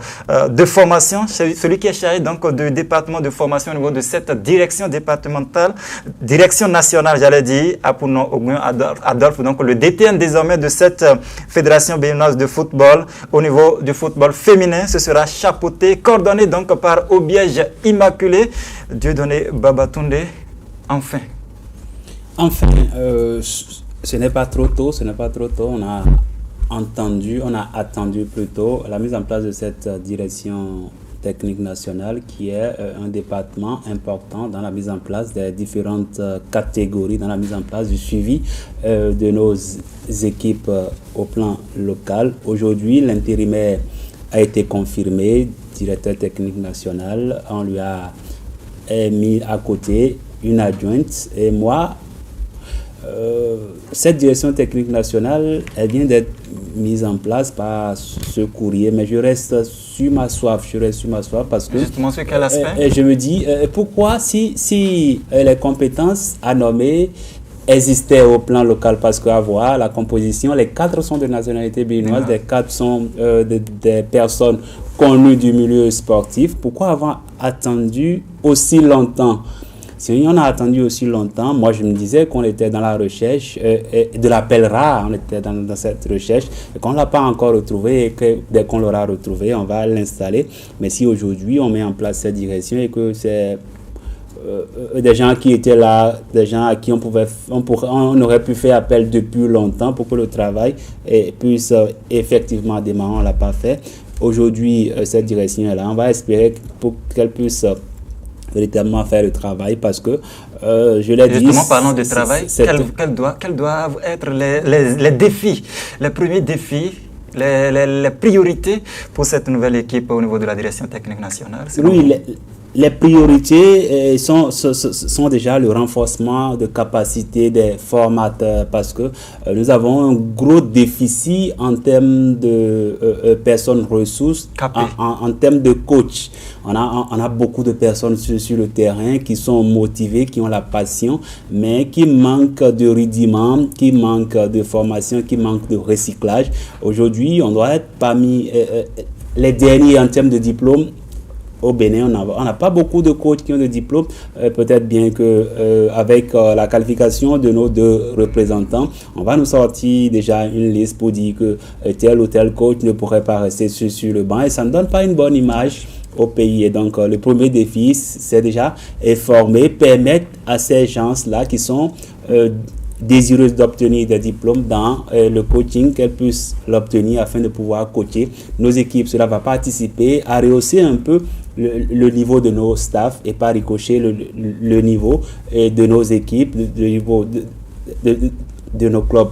S1: de formation, celui qui est chargé donc du département de formation au niveau de cette direction départementale, direction nationale, j'allais dire, a pour nom Ogouyon Adolphe, donc le DTN désormais de cette fédération béninoise de football. Au niveau du football féminin, ce sera chapeauté, coordonné donc par Obiège Immaculée, Dieudonné Babatunde. Enfin,
S2: ce n'est pas trop tôt, on a attendu plutôt la mise en place de cette direction technique nationale qui est un département important dans la mise en place des différentes catégories, dans la mise en place du suivi de nos équipes au plan local. Aujourd'hui, l'intérimaire a été confirmé, directeur technique national, on lui a mis à côté une adjointe et moi, cette direction technique nationale, elle vient d'être mise en place par ce courrier, mais je reste sur ma soif parce que
S1: justement sur quel aspect
S2: et je me dis pourquoi si les compétences à nommer existaient au plan local, parce qu'à voir la composition, les 4 sont de nationalité béninoise, les 4 sont des personnes connues du milieu sportif. Pourquoi avoir attendu aussi longtemps? Si on a attendu aussi longtemps, moi je me disais qu'on était dans la recherche de l'appel rare, on était dans cette recherche, et qu'on ne l'a pas encore retrouvé, et que dès qu'on l'aura retrouvé, on va l'installer. Mais si aujourd'hui on met en place cette direction et que c'est des gens qui étaient là, des gens à qui on aurait pu faire appel depuis longtemps pour que le travail puisse effectivement démarrer, on ne l'a pas fait. Aujourd'hui, cette direction est là. On va espérer pour qu'elle puisse véritablement faire le travail parce que, je l'ai dit...
S1: Justement, parlons de travail. Quels doivent être les défis, les premiers défis, les priorités pour cette nouvelle équipe au niveau de la direction technique nationale?
S2: Oui, les priorités sont déjà le renforcement de capacité des formateurs parce que nous avons un gros déficit en termes de personnes ressources, en termes de coach. On a beaucoup de personnes sur le terrain qui sont motivées, qui ont la passion, mais qui manquent de rudiments, qui manquent de formation, qui manquent de recyclage. Aujourd'hui, on doit être parmi les derniers en termes de diplôme. Au Bénin, on n'a pas beaucoup de coachs qui ont des diplômes. Peut-être bien que avec la qualification de nos 2 représentants, on va nous sortir déjà une liste pour dire que tel ou tel coach ne pourrait pas rester sur le banc. Et ça ne donne pas une bonne image au pays. Et donc, le premier défi, c'est déjà former, permettre à ces gens-là qui sont désireuses d'obtenir des diplômes dans le coaching, qu'elles puissent l'obtenir afin de pouvoir coacher nos équipes. Cela va participer à rehausser un peu le niveau de nos staffs et pas ricocher le niveau de nos équipes, le niveau de nos clubs.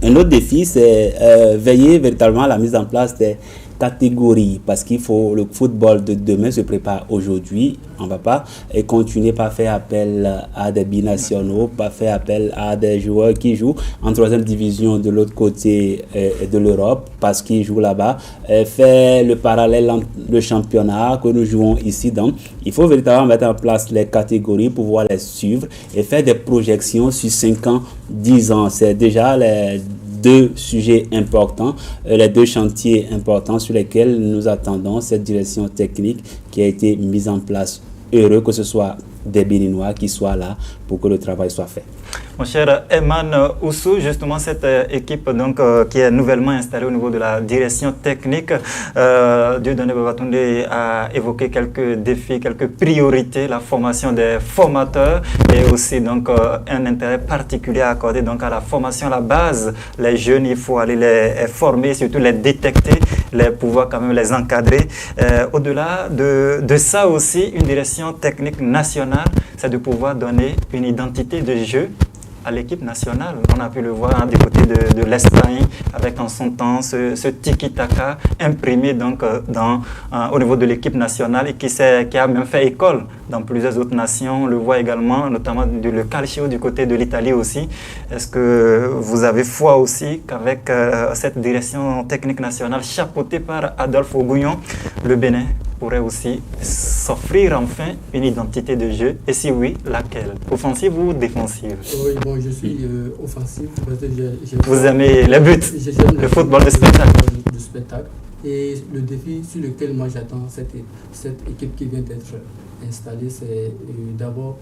S2: Un autre défi, c'est veiller véritablement à la mise en place des catégories parce qu'il faut le football de demain se prépare aujourd'hui. On ne va pas continuer par faire appel à des binationaux, pas faire appel à des joueurs qui jouent en 3e division de l'autre côté de l'Europe parce qu'ils jouent là-bas. Faire le parallèle entre le championnat que nous jouons ici. Donc, il faut véritablement mettre en place les catégories pour pouvoir les suivre et faire des projections sur 5 ans, 10 ans. C'est déjà les 2 sujets importants, les 2 chantiers importants sur lesquels nous attendons cette direction technique qui a été mise en place. Heureux que ce soit des Béninois qui soient là pour que le travail soit fait.
S1: Mon cher Eman Oussou, justement cette équipe donc, qui est nouvellement installée au niveau de la direction technique, Dieudonné Babatunde a évoqué quelques défis, quelques priorités, la formation des formateurs et aussi donc, un intérêt particulier accordé donc, à la formation à la base. Les jeunes, il faut aller les former, surtout les détecter, les pouvoir quand même les encadrer. Au-delà de ça aussi, une direction technique nationale, c'est de pouvoir donner une identité de jeu à l'équipe nationale. On a pu le voir du côté de l'Espagne avec en son temps ce tiki-taka imprimé donc, au niveau de l'équipe nationale et qui a même fait école dans plusieurs autres nations. On le voit également, notamment le calcio du côté de l'Italie aussi. Est-ce que vous avez foi aussi qu'avec cette direction technique nationale chapeautée par Adolphe Ogouillon, le Bénin pourrait aussi s'offrir enfin une identité de jeu? Et si oui, laquelle? Offensive ou défensive?
S3: Oui, bon, je suis offensif parce que
S1: vous aimez les buts, le football de spectacle.
S3: De spectacle. Et le défi sur lequel moi j'attends cette équipe qui vient d'être installée, c'est d'abord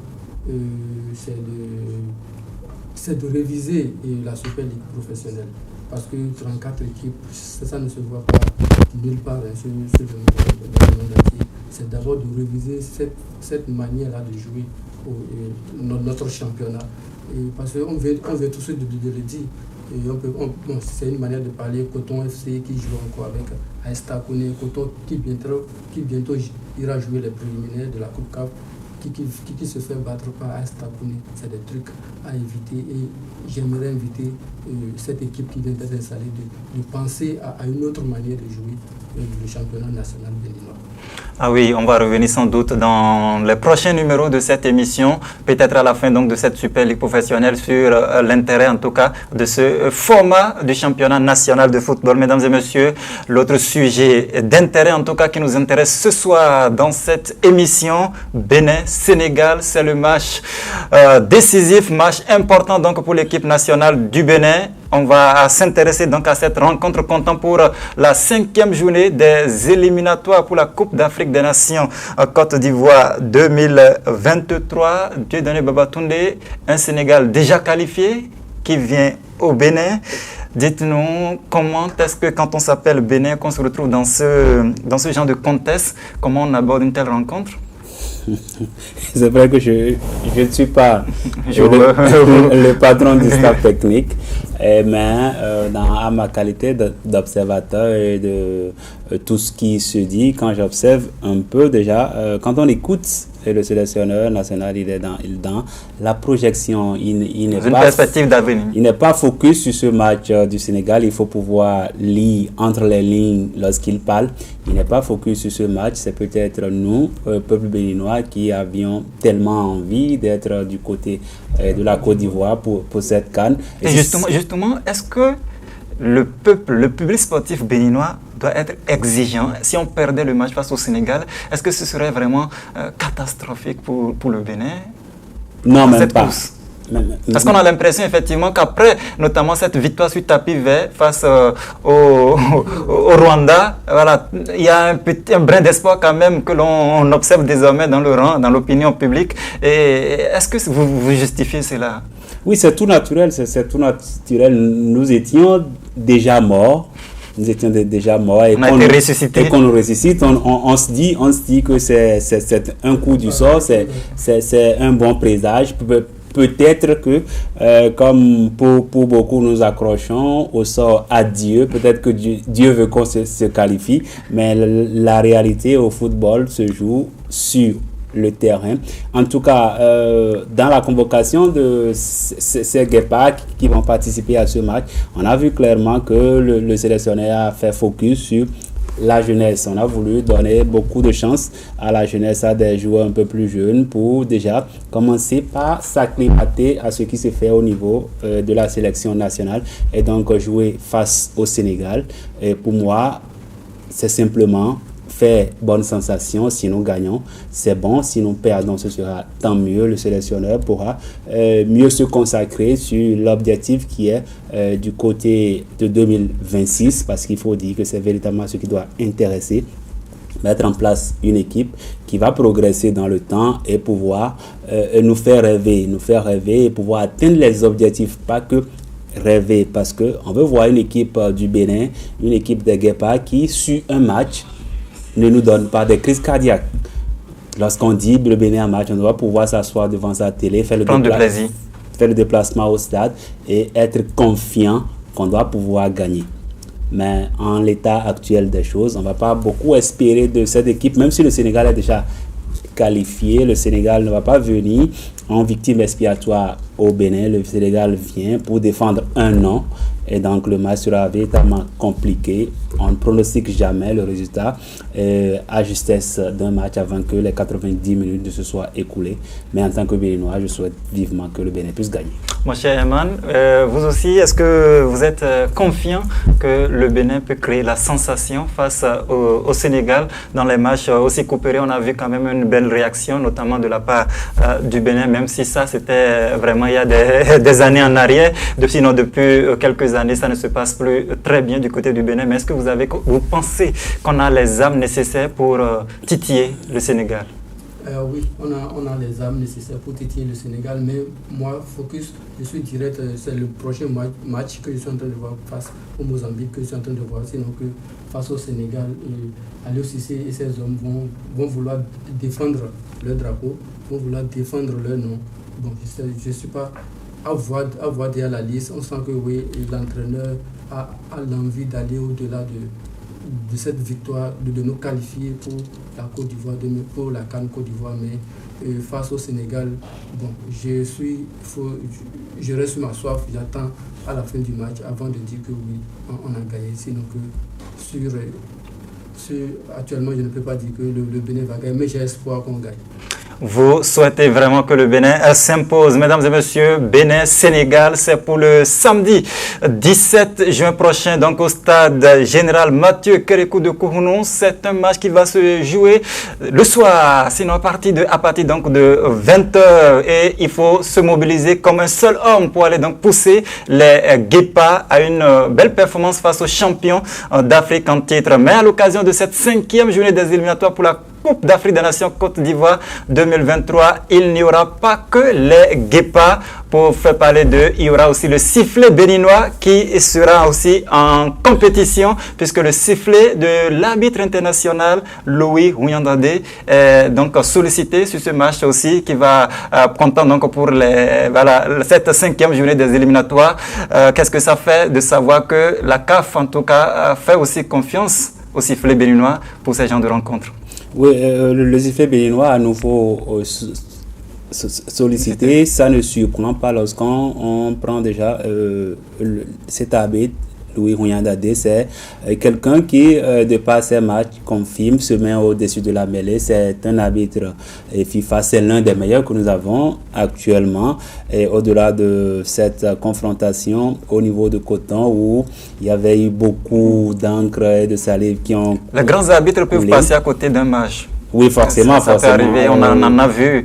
S3: c'est de réviser la Super Ligue professionnelle. Parce que 34 équipes, ça ne se voit pas nulle part sur le monde entier. C'est d'abord de réviser cette manière-là de jouer notre championnat. Et parce qu'on veut tout de suite de le dire. C'est une manière de parler. Coton FC qui joue encore avec AS Takoné, Coton qui bientôt ira jouer les préliminaires de la Coupe CAF. Qui se fait battre par AS Takoné. C'est des trucs à éviter et j'aimerais inviter cette équipe qui vient d'être installée de penser à une autre manière de jouer le championnat national béninois.
S1: Ah oui, on va revenir sans doute dans les prochains numéros de cette émission, peut-être à la fin donc de cette Super Ligue professionnelle sur l'intérêt en tout cas de ce format du championnat national de football. Mesdames et messieurs, l'autre sujet d'intérêt en tout cas qui nous intéresse ce soir dans cette émission, Bénin-Sénégal, c'est le match décisif, match important donc pour l'équipe nationale du Bénin. On va s'intéresser donc à cette rencontre comptant pour la 5e journée des éliminatoires pour la Coupe d'Afrique des Nations Côte d'Ivoire 2023. Dieudonné Babatunde, un Sénégal déjà qualifié qui vient au Bénin. Dites-nous comment est-ce que quand on s'appelle Bénin, qu'on se retrouve dans ce genre de contexte, comment on aborde une telle rencontre?
S2: C'est vrai que je ne suis pas le patron du staff technique, mais à ma qualité d'observateur et de tout ce qui se dit, quand j'observe un peu déjà, quand on écoute le sélectionneur national, il est dans la projection, il n'est pas
S1: perspective d'avenir. Il
S2: n'est pas focus sur ce match du Sénégal. Il faut pouvoir lire entre les lignes lorsqu'il parle. Il n'est pas focus sur ce match. C'est peut-être nous, peuple béninois, qui avions tellement envie d'être du côté de la Côte d'Ivoire pour cette CAN.
S1: Et justement, est-ce que le public sportif béninois doit être exigeant? Si on perdait le match face au Sénégal, est-ce que ce serait vraiment catastrophique pour le Bénin?
S2: Non, même pas.
S1: Parce qu'on a l'impression effectivement qu'après, notamment cette victoire sur tapis vert face au Rwanda, voilà, il y a un brin d'espoir quand même que l'on observe désormais dans l'opinion publique. Et est-ce que vous justifiez cela?
S2: Oui, c'est tout naturel, c'est tout naturel. Nous étions déjà morts. Nous étions déjà morts et
S1: qu'on
S2: nous ressuscite. On se dit que c'est un coup du sort, c'est un bon présage. Peut-être que, comme pour beaucoup, nous accrochons au sort à Dieu. Peut-être que Dieu veut qu'on se qualifie, mais la réalité au football se joue sur le terrain. En tout cas, dans la convocation de ces guépards qui vont participer à ce match, on a vu clairement que le sélectionneur a fait focus sur la jeunesse. On a voulu donner beaucoup de chance à la jeunesse, à des joueurs un peu plus jeunes pour déjà commencer par s'acclimater à ce qui se fait au niveau de la sélection nationale et donc jouer face au Sénégal. Et pour moi, c'est simplement faire bonne sensation. Si nous gagnons, c'est bon. Si nous perdons, ce sera tant mieux. Le sélectionneur pourra mieux se consacrer sur l'objectif qui est du côté de 2026, parce qu'il faut dire que c'est véritablement ce qui doit intéresser. Mettre en place une équipe qui va progresser dans le temps et pouvoir nous faire rêver et pouvoir atteindre les objectifs, pas que rêver, parce qu'on veut voir une équipe du Bénin, une équipe des guépards qui, sur un match, ne nous donne pas des crises cardiaques. Lorsqu'on dit le Bénin en match, on doit pouvoir s'asseoir devant sa télé, faire le déplacement au stade et être confiant qu'on doit pouvoir gagner. Mais en l'état actuel des choses, on ne va pas beaucoup espérer de cette équipe, même si le Sénégal est déjà qualifié. Le Sénégal ne va pas venir en victime expiatoire au Bénin. Le Sénégal vient pour défendre un nom. Et donc le match sera véritablement compliqué. On ne pronostique jamais le résultat à justesse d'un match avant que les 90 minutes ne se soient écoulées. Mais en tant que Béninois, je souhaite vivement que le Bénin puisse gagner.
S1: Mon cher Herman, vous aussi, est-ce que vous êtes confiant que le Bénin peut créer la sensation face au Sénégal dans les matchs aussi coopérés? On a vu quand même une belle réaction, notamment de la part du Bénin, même si ça c'était vraiment il y a des années en arrière. Sinon, depuis quelques années, ça ne se passe plus très bien du côté du Bénin. Mais est-ce que vous pensez qu'on a les armes nécessaires pour titiller le Sénégal?
S3: Oui, on a les armes nécessaires pour titiller le Sénégal, mais moi, focus, je suis direct, c'est le prochain match que je suis en train de voir face au Mozambique, que je suis en train de voir, sinon que face au Sénégal, Aliou Cissé et ses hommes vont vouloir défendre leur drapeau, vont vouloir défendre leur nom. Bon, je ne suis pas à voir derrière la liste, on sent que oui, l'entraîneur a l'envie d'aller au-delà de cette victoire, de nous qualifier pour la Côte d'Ivoire, pour la CAN Côte d'Ivoire, mais face au Sénégal, bon, je reste sur ma soif, j'attends à la fin du match avant de dire que oui, on a gagné, sinon que actuellement je ne peux pas dire que le Bénin va gagner, mais j'ai espoir qu'on gagne.
S1: Vous souhaitez vraiment que le Bénin s'impose. Mesdames et messieurs, Bénin-Sénégal, c'est pour le samedi 17 juin prochain, donc au stade général Mathieu Kérékou de Kourounou. C'est un match qui va se jouer le soir, sinon à partir donc de 20h. Et il faut se mobiliser comme un seul homme pour aller donc pousser les Guépas à une belle performance face aux champions d'Afrique en titre. Mais à l'occasion de cette 5e journée des éliminatoires pour la Coupe d'Afrique des Nations Côte d'Ivoire 2023, il n'y aura pas que les Guépas pour faire parler d'eux. Il y aura aussi le sifflet béninois qui sera aussi en compétition, puisque le sifflet de l'arbitre international Louis Houyandadé est donc sollicité sur ce match aussi, qui va compter donc pour cette 5e journée des éliminatoires. Qu'est-ce que ça fait de savoir que la CAF en tout cas fait aussi confiance au sifflet béninois pour ces genres de rencontres?
S2: Oui, le sifflet béninois à nouveau sollicité, ça ne surprend pas lorsqu'on prend déjà cet arbitre, Louis Houyandadé, c'est quelqu'un qui, de par ses matchs, confirme, se met au-dessus de la mêlée. C'est un arbitre FIFA, c'est l'un des meilleurs que nous avons actuellement. Et au-delà de cette confrontation au niveau de Coton, où il y avait eu beaucoup d'encre et de salive qui ont...
S1: Les grands arbitres peuvent passer à côté d'un match.
S2: Oui, forcément.
S1: Ça peut arriver, on en a vu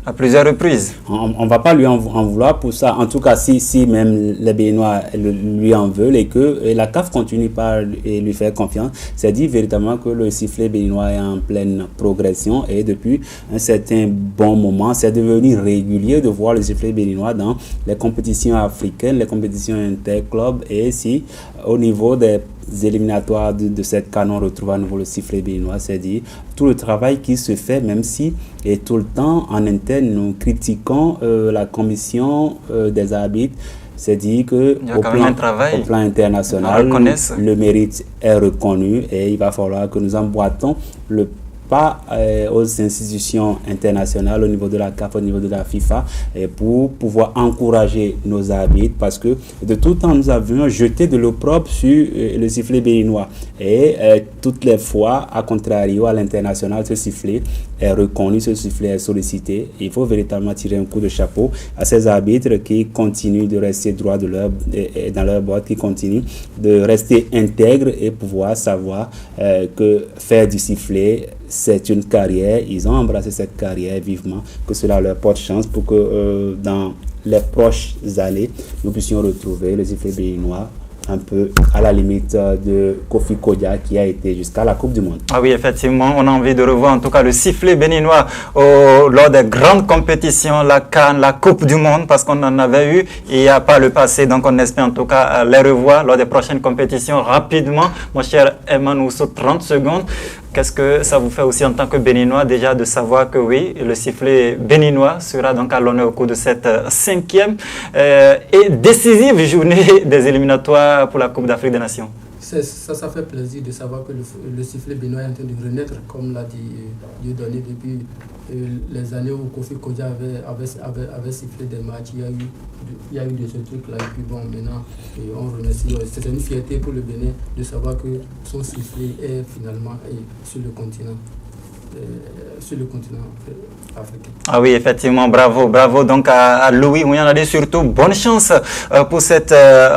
S1: à plusieurs reprises.
S2: On ne va pas lui en vouloir pour ça. En tout cas, si même les Béninois lui en veulent et que la CAF continue par lui faire confiance, c'est dit véritablement que le sifflet béninois est en pleine progression et depuis un certain bon moment, c'est devenu régulier de voir le sifflet béninois dans les compétitions africaines, les compétitions interclubs et si au niveau des éliminatoires de cette CAN, on retrouve à nouveau le sifflet béninois, c'est dit tout le travail qui se fait, même si et tout le temps en interne nous critiquons la commission des arbitres, c'est dit que au plan international le mérite est reconnu et il va falloir que nous emboîtons le pas aux institutions internationales au niveau de la CAF, au niveau de la FIFA, pour pouvoir encourager nos arbitres parce que de tout temps nous avions jeté de l'opprobre sur le sifflet béninois et toutes les fois, à contrario, à l'international, ce sifflet est reconnu, ce sifflet est sollicité. Il faut véritablement tirer un coup de chapeau à ces arbitres qui continuent de rester droits dans leur boîte, qui continuent de rester intègres et pouvoir savoir que faire du sifflet, c'est une carrière. Ils ont embrassé cette carrière vivement, que cela leur porte chance pour que dans les proches années, nous puissions retrouver le sifflet béninois un peu à la limite de Kofi Kodia qui a été jusqu'à la Coupe du Monde.
S1: Ah oui, effectivement, on a envie de revoir en tout cas le sifflet béninois lors des grandes compétitions, la CAN, la Coupe du Monde, parce qu'on en avait eu il n'y a pas le passé, donc on espère en tout cas les revoir lors des prochaines compétitions rapidement. Mon cher Eman Ousso, 30 secondes. Qu'est-ce que ça vous fait aussi en tant que Béninois déjà de savoir que oui, le sifflet béninois sera donc à l'honneur au cours de cette 5e et décisive journée des éliminatoires pour la Coupe d'Afrique des Nations?
S3: Ça fait plaisir de savoir que le sifflet béninois est en train de renaître, comme l'a dit Dieudonné, depuis les années où Kofi Kodia avait sifflé des matchs. Il y a eu de ce truc-là. Et puis bon, maintenant, on remercie. C'est une fierté pour le Bénin de savoir que son sifflet est finalement sur le continent. Africain.
S1: Ah oui, effectivement, bravo donc à Louis Houyandadé, surtout bonne chance pour cette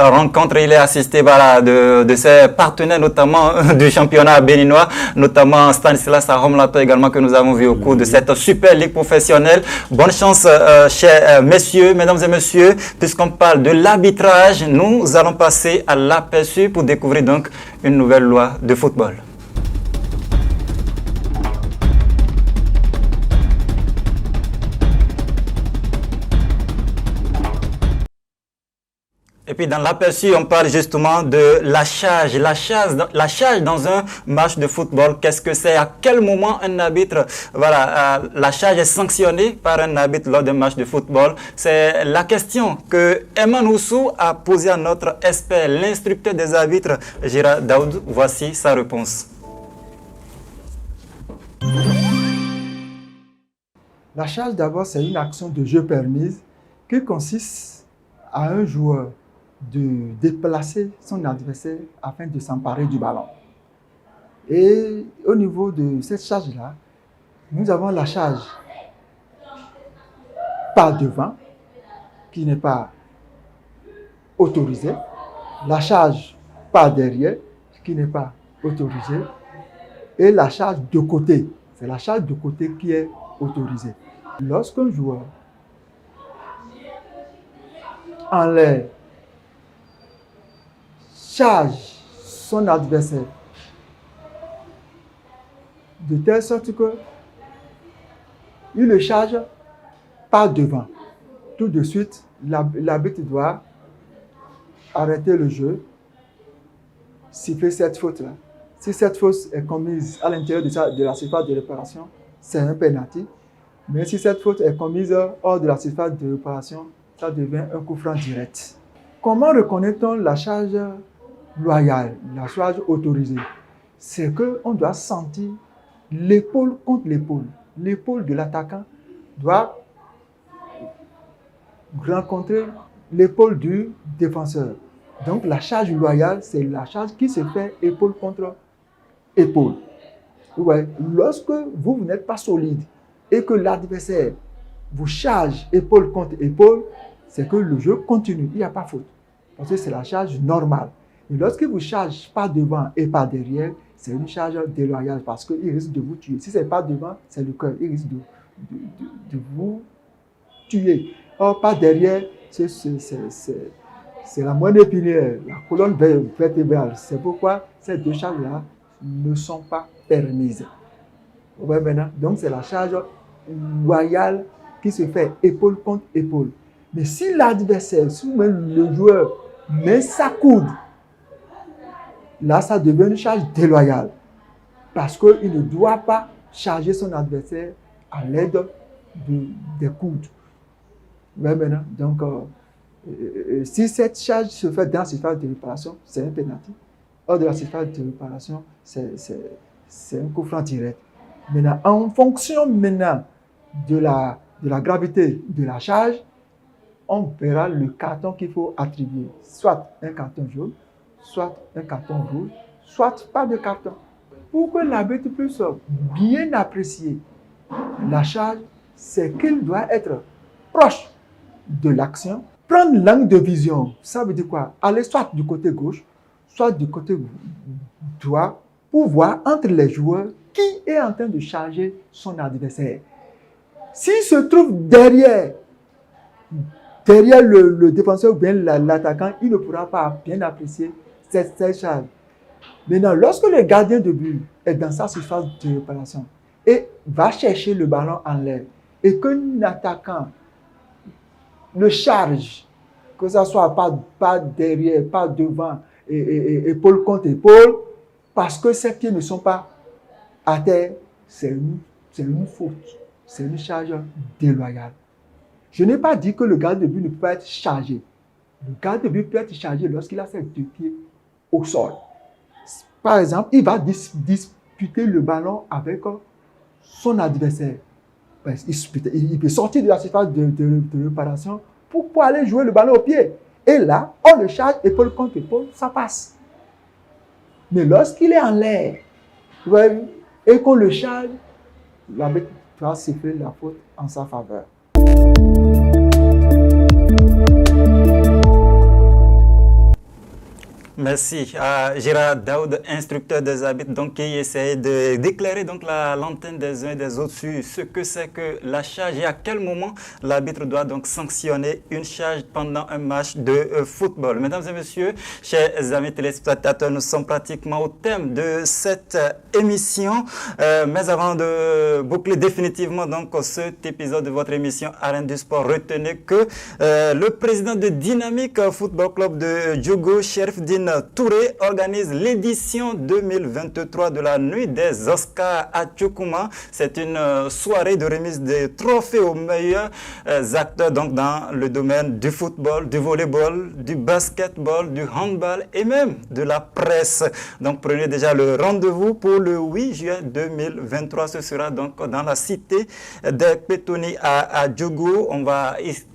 S1: rencontre. Il est assisté de ses partenaires, notamment du championnat béninois, notamment Stanislas Ahomlato également, que nous avons vu au cours de cette Super Ligue professionnelle. Bonne chance, chers messieurs, mesdames et messieurs, puisqu'on parle de l'arbitrage, nous allons passer à l'aperçu pour découvrir donc une nouvelle loi de football. Et puis dans l'aperçu, on parle justement de la charge dans un match de football. Qu'est-ce que c'est? À quel moment un arbitre, la charge est sanctionnée par un arbitre lors d'un match de football? C'est la question que Eman Ousso a posée à notre expert, l'instructeur des arbitres, Gérard Daoud. Voici sa réponse.
S5: La charge d'abord, c'est une action de jeu permise qui consiste à un joueur de déplacer son adversaire afin de s'emparer du ballon. Et au niveau de cette charge-là, nous avons la charge pas devant, qui n'est pas autorisée, la charge par derrière, qui n'est pas autorisée, et la charge de côté. C'est la charge de côté qui est autorisée. Lorsqu'un joueur en l'air charge son adversaire de telle sorte que il le charge par devant, tout de suite, l'arbitre doit arrêter le jeu, siffler cette faute-là. Si cette faute est commise à l'intérieur de la surface de réparation, c'est un penalty. Mais si cette faute est commise hors de la surface de réparation, ça devient un coup franc direct. Comment reconnaît-on la charge loyale, la charge autorisée? C'est qu'on doit sentir l'épaule contre l'épaule. L'épaule de l'attaquant doit rencontrer l'épaule du défenseur. Donc la charge loyale, c'est la charge qui se fait épaule contre épaule. Ouais. Lorsque vous n'êtes pas solide et que l'adversaire vous charge épaule contre épaule, c'est que le jeu continue, il n'y a pas faute. Parce que c'est la charge normale. Et lorsque vous chargez pas devant et pas derrière, c'est une charge déloyale parce qu'il risque de vous tuer. Si ce n'est pas devant, c'est le cœur, il risque de vous tuer. Or, pas derrière, c'est la moelle épinière, la colonne vertébrale. C'est pourquoi ces deux charges-là ne sont pas permises. Vous voyez maintenant? Donc, c'est la charge loyale qui se fait épaule contre épaule. Mais si l'adversaire, si le joueur met sa coude, là, ça devient une charge déloyale. Parce qu'il ne doit pas charger son adversaire à l'aide des coudes. Vous voyez maintenant? Donc, si cette charge se fait dans la surface de réparation, c'est un penalty. Hors de la surface de réparation, c'est un coup franc direct. Maintenant, en fonction maintenant de la gravité de la charge, on verra le carton qu'il faut attribuer. Soit un carton jaune, soit un carton rouge, soit pas de carton. Pour que l'arbitre puisse bien apprécier la charge, c'est qu'il doit être proche de l'action, prendre l'angle de vision. Ça veut dire quoi? Aller soit du côté gauche, soit du côté droit, pour voir entre les joueurs qui est en train de charger son adversaire. S'il se trouve derrière le défenseur ou bien l'attaquant, il ne pourra pas bien apprécier cette charge. Maintenant, lorsque le gardien de but est dans sa surface de réparation et va chercher le ballon en l'air et qu'un attaquant le charge, que ce soit pas derrière, pas devant, épaule contre épaule, parce que ces pieds ne sont pas à terre, c'est une faute, c'est une charge déloyale. Je n'ai pas dit que le gardien de but ne peut pas être chargé. Le gardien de but peut être chargé lorsqu'il a ses deux pieds au sol. Par exemple, il va disputer le ballon avec son adversaire. Il peut sortir de la surface de réparation pour aller jouer le ballon au pied. Et là, on le charge épaule contre épaule, ça passe. Mais lorsqu'il est en l'air et qu'on le charge, l'arbitre va siffler la faute en sa faveur.
S1: Merci à Gérard Daoud, instructeur des arbitres, donc, qui essaie d'éclairer la lanterne des uns et des autres sur ce que c'est que la charge et à quel moment l'arbitre doit donc sanctionner une charge pendant un match de football. Mesdames et messieurs, chers amis téléspectateurs, nous sommes pratiquement au thème de cette émission. Mais avant de boucler définitivement donc cet épisode de votre émission Arène du Sport, retenez que le président de Dynamique Football Club de Diogo, Cherifdine Touré, organise l'édition 2023 de la Nuit des Oscars à Tchoukouma. C'est une soirée de remise des trophées aux meilleurs acteurs donc dans le domaine du football, du volleyball, du basketball, du handball et même de la presse. Donc prenez déjà le rendez-vous pour le 8 juin 2023. Ce sera donc dans la cité des Pétoni à Diogo.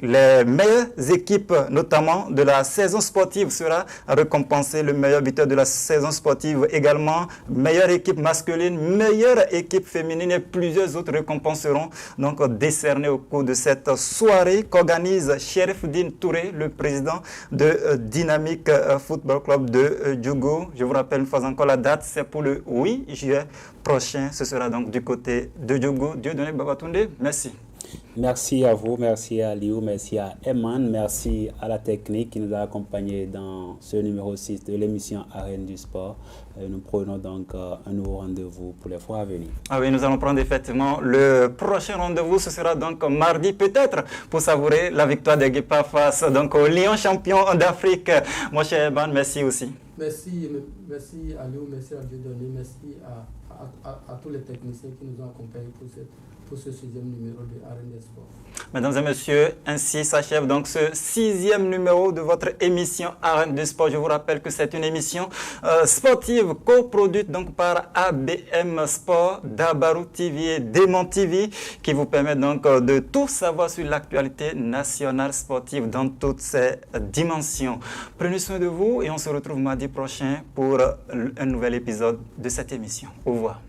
S1: Les meilleures équipes, notamment de la saison sportive, sera récompensée récompensé le meilleur buteur de la saison sportive également, meilleure équipe masculine, meilleure équipe féminine et plusieurs autres récompenses seront donc décernées au cours de cette soirée qu'organise Cherifoudine Touré, le président de Dynamique Football Club de Diogo. Je vous rappelle une fois encore la date, c'est pour le 8 juillet prochain. Ce sera donc du côté de Diogo. Dieudonné Babatunde, merci.
S2: Merci à vous, merci à Liu, merci à Eman, merci à la technique qui nous a accompagnés dans ce numéro 6 de l'émission Arène du Sport. Nous prenons donc un nouveau rendez-vous pour les fois à venir.
S1: Ah oui, nous allons prendre effectivement le prochain rendez-vous. Ce sera donc mardi peut-être pour savourer la victoire des Guépards face donc au Lion champion d'Afrique. Mon cher Eman, merci aussi.
S3: Merci à Liu, merci à Dieudonné, merci à tous les techniciens qui nous ont accompagnés pour ce 6e numéro de Arène des Sports.
S1: Mesdames et messieurs, ainsi s'achève donc ce 6e numéro de votre émission Arène du Sport. Je vous rappelle que c'est une émission sportive coproduite donc par ABM Sport, Dabarou TV et Démon TV qui vous permet donc de tout savoir sur l'actualité nationale sportive dans toutes ses dimensions. Prenez soin de vous et on se retrouve mardi prochain pour un nouvel épisode de cette émission. Au revoir.